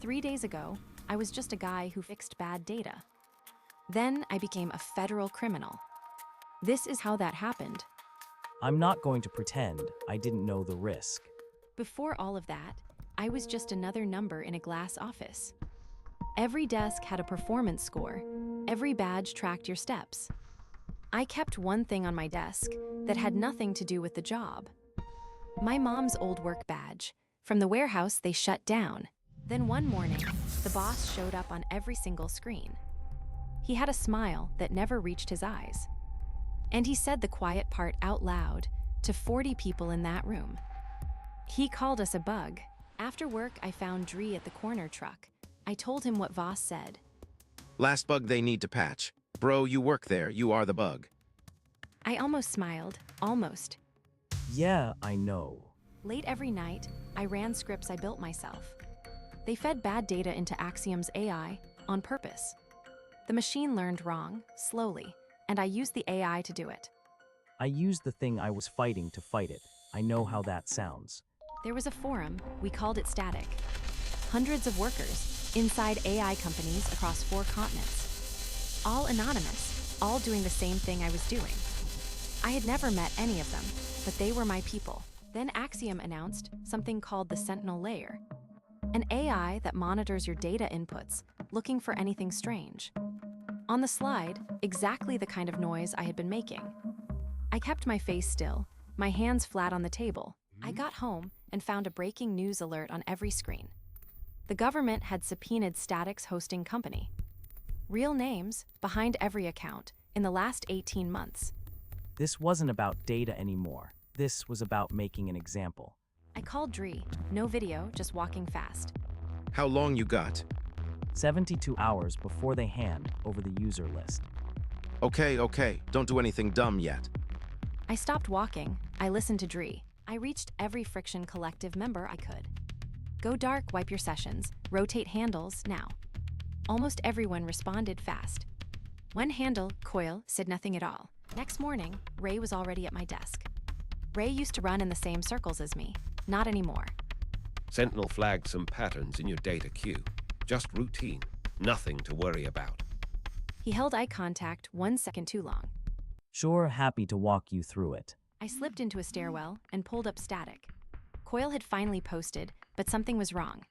3 days ago, I was just a guy who fixed bad data. Then I became a federal criminal. This is how that happened. I'm not going to pretend I didn't know the risk. Before all of that, I was just another number in a glass office. Every desk had a performance score. Every badge tracked your steps. I kept one thing on my desk that had nothing to do with the job. My mom's old work badge. From the warehouse, they shut down. Then one morning, the boss showed up on every single screen. He had a smile that never reached his eyes. And he said the quiet part out loud to 40 people in that room. He called us a bug. After work, I found Dree at the corner truck. I told him what Voss said. Last bug they need to patch. Bro, you work there. You are the bug. I almost smiled. Almost. Yeah, I know. Late every night, I ran scripts I built myself. They fed bad data into Axiom's AI on purpose. The machine learned wrong, slowly, and I used the AI to do it. I used the thing I was fighting to fight it. I know how that sounds. There was a forum, we called it Static. Hundreds of workers, inside AI companies across 4 continents. All anonymous, all doing the same thing I was doing. I had never met any of them, but they were my people. Then Axiom announced something called the Sentinel Layer, an AI that monitors your data inputs, looking for anything strange. On the slide, exactly the kind of noise I had been making. I kept my face still, my hands flat on the table. I got home and found a breaking news alert on every screen. The government had subpoenaed Static's hosting company. Real names behind every account in the last 18 months. This wasn't about data anymore. This was about making an example. I called Dree. No video, just walking fast. How long you got? 72 hours before they hand over the user list. Okay. Don't do anything dumb yet. I stopped walking. I listened to Dree. I reached every Friction Collective member I could. Go dark, wipe your sessions. Rotate handles, now. Almost everyone responded fast. One handle, Coil, said nothing at all. Next morning, Ray was already at my desk. Ray used to run in the same circles as me. Not anymore. Sentinel flagged some patterns in your data queue. Just routine. Nothing to worry about. He held eye contact 1 second too long. Sure, happy to walk you through it. I slipped into a stairwell and pulled up Static. Coil had finally posted, but something was wrong.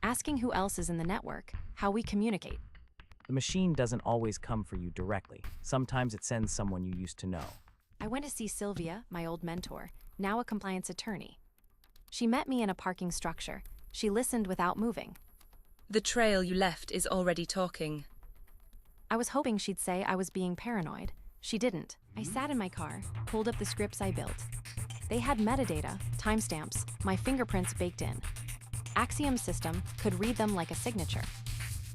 Asking who else is in the network, how we communicate. The machine doesn't always come for you directly. Sometimes it sends someone you used to know. I went to see Sylvia, my old mentor, now a compliance attorney. She met me in a parking structure. She listened without moving. The trail you left is already talking. I was hoping she'd say I was being paranoid. She didn't. I sat in my car, pulled up the scripts I built. They had metadata, timestamps, my fingerprints baked in. Axiom's system could read them like a signature.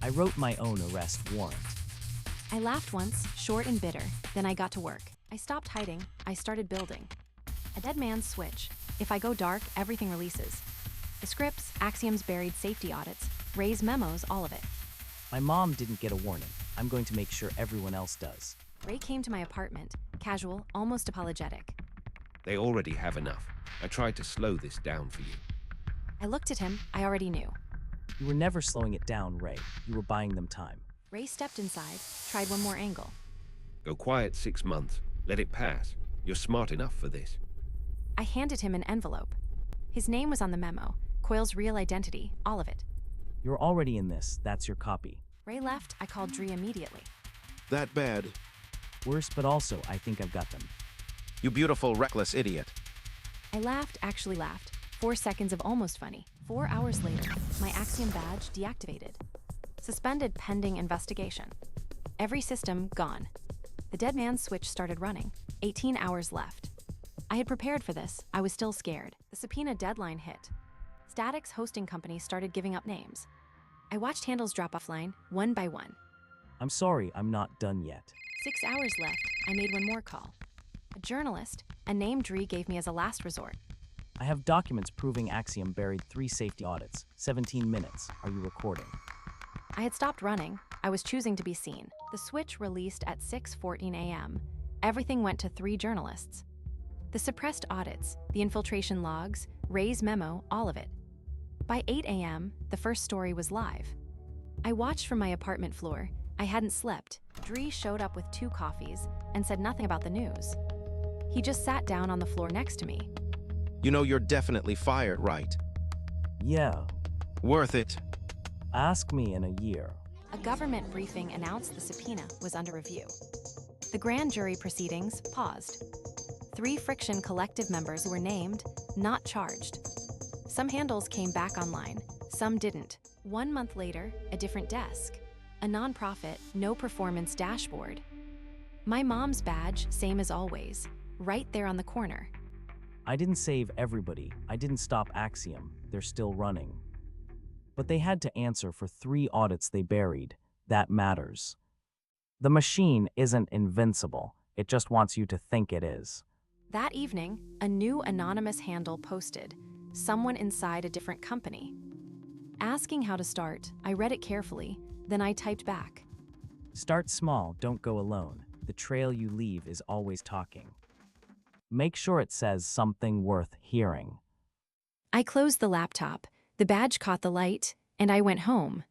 I wrote my own arrest warrant. I laughed once, short and bitter, then I got to work. I stopped hiding, I started building. A dead man's switch. If I go dark, everything releases. The scripts, Axiom's buried safety audits, Ray's memos, all of it. My mom didn't get a warning. I'm going to make sure everyone else does. Ray came to my apartment, casual, almost apologetic. They already have enough. I tried to slow this down for you. I looked at him, I already knew. You were never slowing it down, Ray. You were buying them time. Ray stepped inside, tried one more angle. Go quiet 6 months. Let it pass. You're smart enough for this. I handed him an envelope. His name was on the memo, Coil's real identity, all of it. You're already in this. That's your copy. Ray left, I called Dree immediately. That bad. Worse, but also, I think I've got them. You beautiful, reckless idiot. I laughed, actually laughed. 4 seconds of almost funny. 4 hours later, my Axiom badge deactivated. Suspended pending investigation. Every system gone. The dead man's switch started running. 18 hours left. I had prepared for this. I was still scared. The subpoena deadline hit. Static's hosting company started giving up names. I watched handles drop offline, one by one. I'm sorry, I'm not done yet. 6 hours left. I made one more call. A journalist, a name Dree gave me as a last resort. I have documents proving Axiom buried 3 safety audits. 17 minutes. Are you recording? I had stopped running. I was choosing to be seen. The switch released at 6:14 a.m. Everything went to 3 journalists. The suppressed audits, the infiltration logs, Ray's memo, all of it. By 8 a.m., the first story was live. I watched from my apartment floor. I hadn't slept. Dree showed up with 2 coffees and said nothing about the news. He just sat down on the floor next to me. You know you're definitely fired, right? Yeah, Worth it. ask me in a year. A government briefing announced the subpoena was under review. The grand jury proceedings paused. 3 Friction Collective members were named, not charged. Some handles came back online, some didn't. 1 month later, a different desk. A nonprofit, no performance dashboard. My mom's badge, same as always, right there on the corner. I didn't save everybody. I didn't stop Axiom. They're still running. But they had to answer for 3 audits they buried. That matters. The machine isn't invincible. It just wants you to think it is. That evening, a new anonymous handle posted, someone inside a different company. Asking how to start, I read it carefully, then I typed back. Start small, don't go alone. The trail you leave is always talking. Make sure it says something worth hearing. I closed the laptop, the badge caught the light, and I went home.